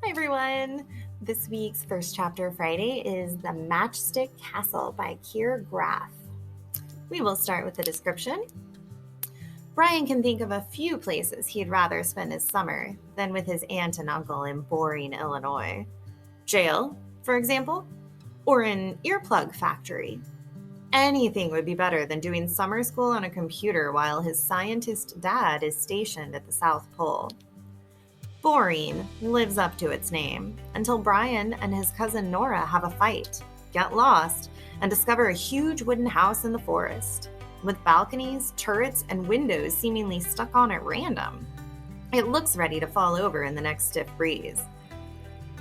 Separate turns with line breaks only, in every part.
Hi everyone! This week's First Chapter Friday is The Matchstick Castle by Keir Graff. We will start with the description. Brian can think of a few places he'd rather spend his summer than with his aunt and uncle in boring Illinois. Jail, for example, or an earplug factory. Anything would be better than doing summer school on a computer while his scientist dad is stationed at the South Pole. Boring lives up to its name until Brian and his cousin Nora have a fight, get lost, and discover a huge wooden house in the forest, with balconies, turrets, and windows seemingly stuck on at random. It looks ready to fall over in the next stiff breeze.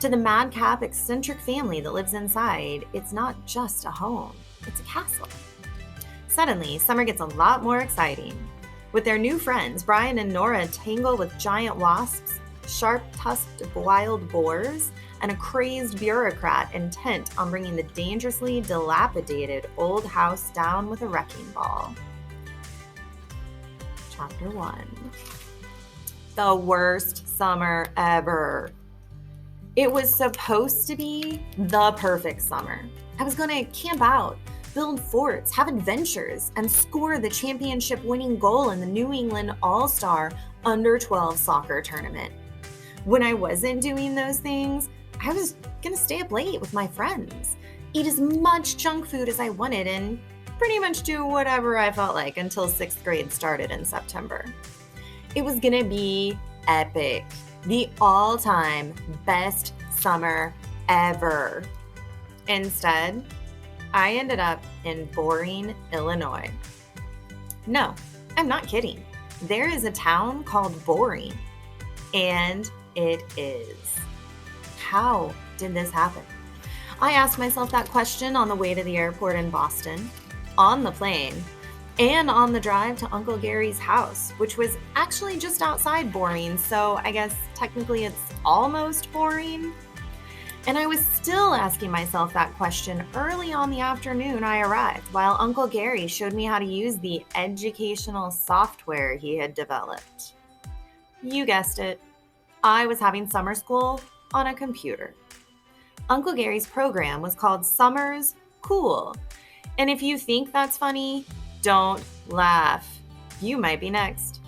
To the madcap, eccentric family that lives inside, it's not just a home, it's a castle. Suddenly, summer gets a lot more exciting. With their new friends, Brian and Nora tangle with giant wasps, sharp-tusked wild boars, and a crazed bureaucrat intent on bringing the dangerously dilapidated old house down with a wrecking ball. Chapter 1. The worst summer ever. It was supposed to be the perfect summer. I was going to camp out, build forts, have adventures, and score the championship-winning goal in the New England All-Star Under-12 soccer tournament. When I wasn't doing those things, I was going to stay up late with my friends, eat as much junk food as I wanted, and pretty much do whatever I felt like until 6th grade started in September. It was going to be epic. The all-time best summer ever. Instead, I ended up in boring Illinois. No, I'm not kidding. There is a town called Boring, and it is. How did this happen? I asked myself that question on the way to the airport in Boston, on the plane, and on the drive to Uncle Gary's house, which was actually just outside Boring, so I guess technically it's almost boring. And I was still asking myself that question early on the afternoon I arrived, while Uncle Gary showed me how to use the educational software he had developed. You guessed it. I was having summer school on a computer. Uncle Gary's program was called Summer's Cool. And if you think that's funny, don't laugh. You might be next.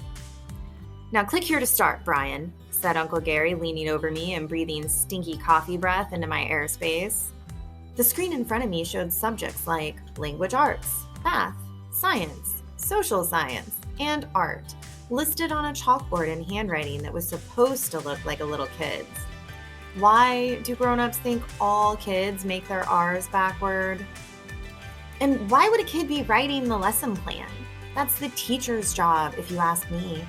Now click here to start, Brian, said Uncle Gary, leaning over me and breathing stinky coffee breath into my airspace. The screen in front of me showed subjects like language arts, math, science, social science, and art, listed on a chalkboard in handwriting that was supposed to look like a little kid's. Why do grown-ups think all kids make their R's backward? And why would a kid be writing the lesson plan? That's the teacher's job, if you ask me.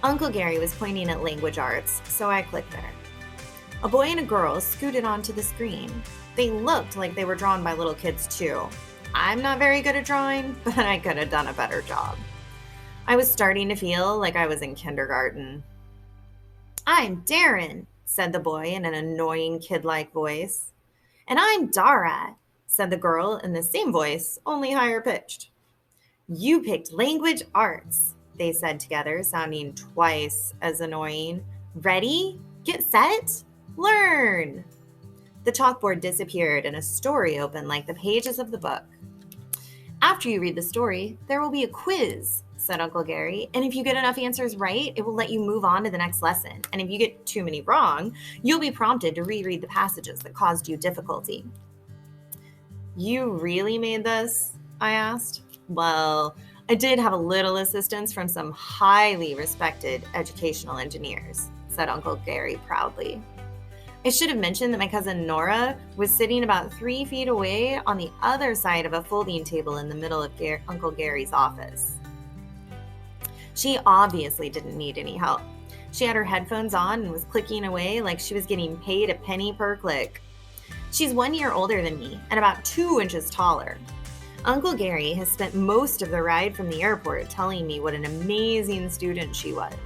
Uncle Gary was pointing at language arts, so I clicked there. A boy and a girl scooted onto the screen. They looked like they were drawn by little kids too. I'm not very good at drawing, but I could have done a better job. I was starting to feel like I was in kindergarten. "I'm Darren," said the boy in an annoying kid-like voice. "And I'm Dara," said the girl in the same voice, only higher pitched. "You picked language arts," they said together, sounding twice as annoying. "Ready? Get set? Learn!" The chalkboard disappeared and a story opened like the pages of the book. "After you read the story, there will be a quiz," said Uncle Gary, "and if you get enough answers right, it will let you move on to the next lesson. And if you get too many wrong, you'll be prompted to reread the passages that caused you difficulty." "You really made this?" I asked. "Well, I did have a little assistance from some highly respected educational engineers," said Uncle Gary proudly. I should have mentioned that my cousin Nora was sitting about 3 feet away on the other side of a folding table in the middle of Uncle Gary's office. She obviously didn't need any help. She had her headphones on and was clicking away like she was getting paid a penny per click. She's 1 year older than me and about 2 inches taller. Uncle Gary has spent most of the ride from the airport telling me what an amazing student she was.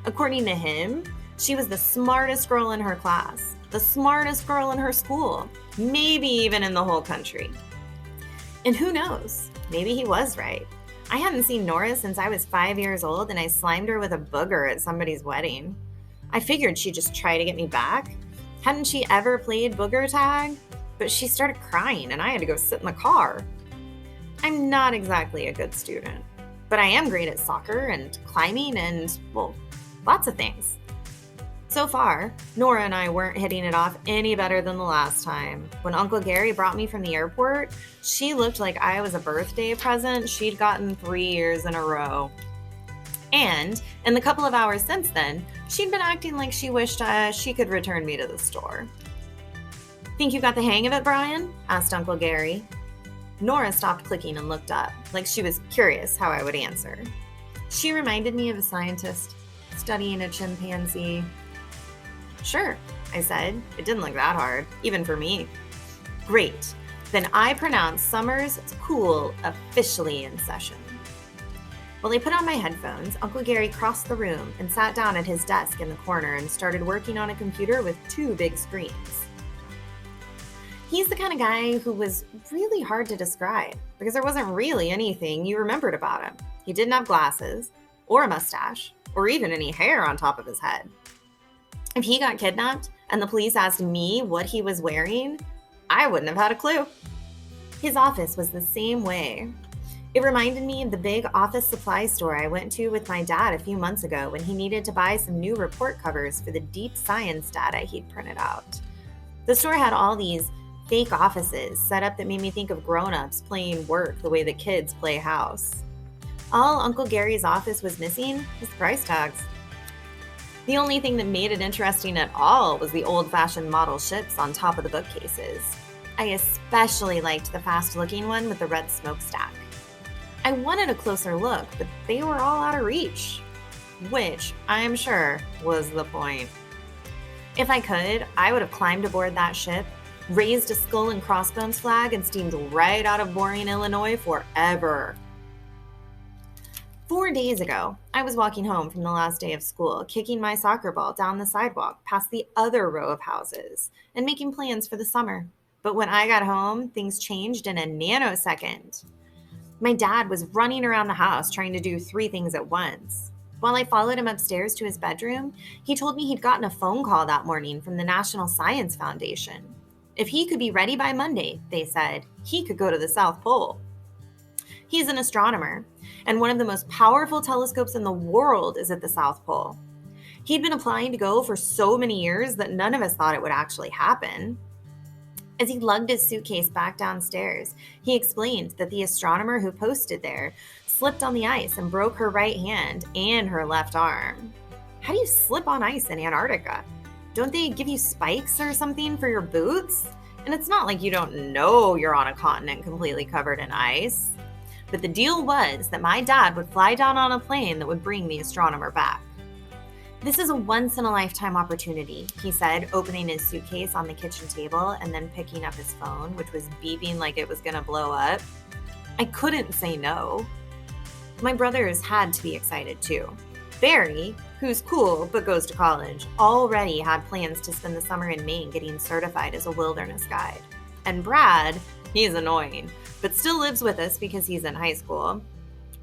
According to him, she was the smartest girl in her class, the smartest girl in her school, maybe even in the whole country. And who knows, maybe he was right. I hadn't seen Nora since I was 5 years old, and I slimed her with a booger at somebody's wedding. I figured she'd just try to get me back. Hadn't she ever played booger tag? But she started crying and I had to go sit in the car. I'm not exactly a good student, but I am great at soccer and climbing and, well, lots of things. So far, Nora and I weren't hitting it off any better than the last time. When Uncle Gary brought me from the airport, she looked like I was a birthday present she'd gotten 3 years in a row. And in the couple of hours since then, she'd been acting like she wished she could return me to the store. "Think you got the hang of it, Brian?" asked Uncle Gary. Nora stopped clicking and looked up, like she was curious how I would answer. She reminded me of a scientist studying a chimpanzee. "Sure," I said. It didn't look that hard, even for me. "Great. Then I pronounce summer's cool officially in session." While I put on my headphones, Uncle Gary crossed the room and sat down at his desk in the corner and started working on a computer with 2 big screens. He's the kind of guy who was really hard to describe because there wasn't really anything you remembered about him. He didn't have glasses, or a mustache, or even any hair on top of his head. If he got kidnapped and the police asked me what he was wearing, I wouldn't have had a clue. His office was the same way. It reminded me of the big office supply store I went to with my dad a few months ago when he needed to buy some new report covers for the deep science data he'd printed out. The store had all these fake offices set up that made me think of grown-ups playing work the way the kids play house. All Uncle Gary's office was missing was the price tags. The only thing that made it interesting at all was the old-fashioned model ships on top of the bookcases. I especially liked the fast-looking one with the red smokestack. I wanted a closer look, but they were all out of reach, which I'm sure was the point. If I could, I would have climbed aboard that ship, raised a skull and crossbones flag, and steamed right out of Boring, Illinois forever. 4 days ago, I was walking home from the last day of school, kicking my soccer ball down the sidewalk past the other row of houses and making plans for the summer. But when I got home, things changed in a nanosecond. My dad was running around the house trying to do 3 things at once. While I followed him upstairs to his bedroom, he told me he'd gotten a phone call that morning from the National Science Foundation. If he could be ready by Monday, they said, he could go to the South Pole. He's an astronomer, and one of the most powerful telescopes in the world is at the South Pole. He'd been applying to go for so many years that none of us thought it would actually happen. As he lugged his suitcase back downstairs, he explained that the astronomer who posted there slipped on the ice and broke her right hand and her left arm. How do you slip on ice in Antarctica? Don't they give you spikes or something for your boots? And it's not like you don't know you're on a continent completely covered in ice. But the deal was that my dad would fly down on a plane that would bring the astronomer back. "This is a once-in-a-lifetime opportunity," he said, opening his suitcase on the kitchen table and then picking up his phone, which was beeping like it was going to blow up. I couldn't say no. My brothers had to be excited too. Barry, who's cool but goes to college, already had plans to spend the summer in Maine getting certified as a wilderness guide. And Brad, he's annoying, but still lives with us because he's in high school,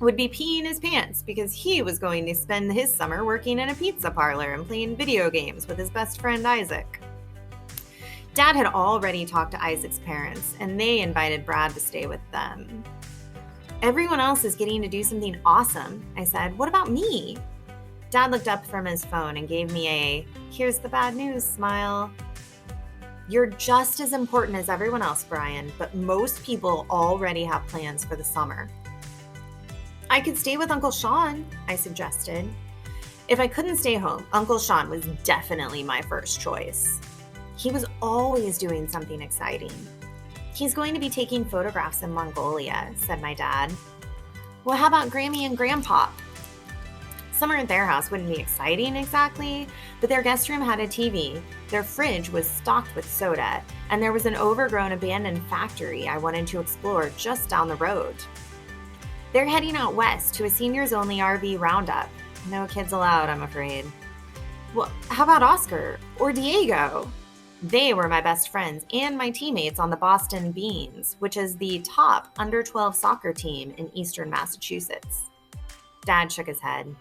would be peeing his pants because he was going to spend his summer working in a pizza parlor and playing video games with his best friend Isaac. Dad had already talked to Isaac's parents, and they invited Brad to stay with them. "Everyone else is getting to do something awesome," I said. "What about me?" Dad looked up from his phone and gave me a "here's the bad news" smile. "You're just as important as everyone else, Brian, but most people already have plans for the summer." "I could stay with Uncle Sean," I suggested. If I couldn't stay home, Uncle Sean was definitely my first choice. He was always doing something exciting. "He's going to be taking photographs in Mongolia," said my dad. "Well, how about Grammy and Grandpa?" Summer at their house wouldn't be exciting exactly, but their guest room had a TV, their fridge was stocked with soda, and there was an overgrown abandoned factory I wanted to explore just down the road. They're heading out west to a seniors-only RV roundup. No kids allowed, I'm afraid. Well, how about Oscar or Diego? They were my best friends and my teammates on the Boston Beans, which is the top under-12 soccer team in eastern Massachusetts. Dad shook his head.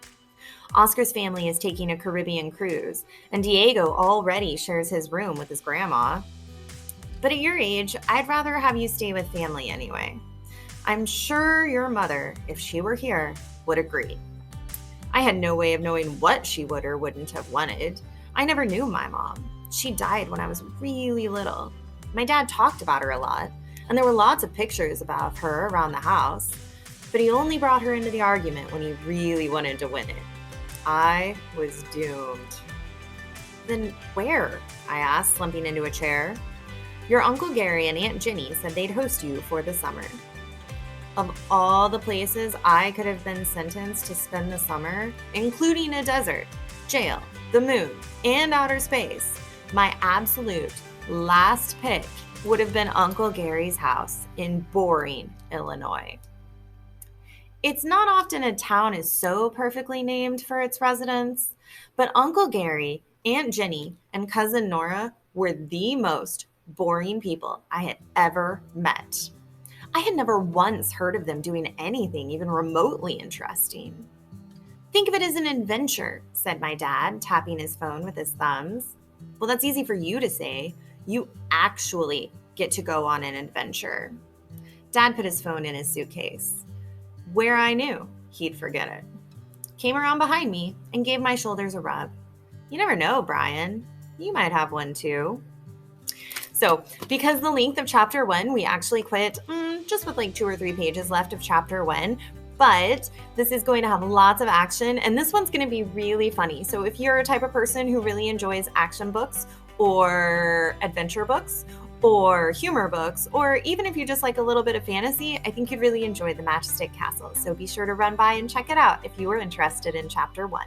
Oscar's family is taking a Caribbean cruise, and Diego already shares his room with his grandma. But at your age, I'd rather have you stay with family anyway. I'm sure your mother, if she were here, would agree. I had no way of knowing what she would or wouldn't have wanted. I never knew my mom. She died when I was really little. My dad talked about her a lot, and there were lots of pictures about her around the house, but he only brought her into the argument when he really wanted to win it. I was doomed. Then where? I asked, slumping into a chair. Your Uncle Gary and Aunt Ginny said they'd host you for the summer. Of all the places I could have been sentenced to spend the summer, including a desert, jail, the moon, and outer space, my absolute last pick would have been Uncle Gary's house in boring Illinois. It's not often a town is so perfectly named for its residents, but Uncle Gary, Aunt Ginny, and Cousin Nora were the most boring people I had ever met. I had never once heard of them doing anything even remotely interesting. Think of it as an adventure, said my dad, tapping his phone with his thumbs. Well, that's easy for you to say. You actually get to go on an adventure. Dad put his phone in his suitcase. Where I knew he'd forget it. Came around behind me and gave my shoulders a rub. You never know, Brian. You might have one too. So, because the length of chapter 1, we actually quit just with like 2 or 3 pages left of chapter 1. But this is going to have lots of action, and this one's going to be really funny. So if you're a type of person who really enjoys action books or adventure books or humor books, or even if you just like a little bit of fantasy, I think you'd really enjoy the Matchstick Castle. So be sure to run by and check it out if you are interested in chapter 1.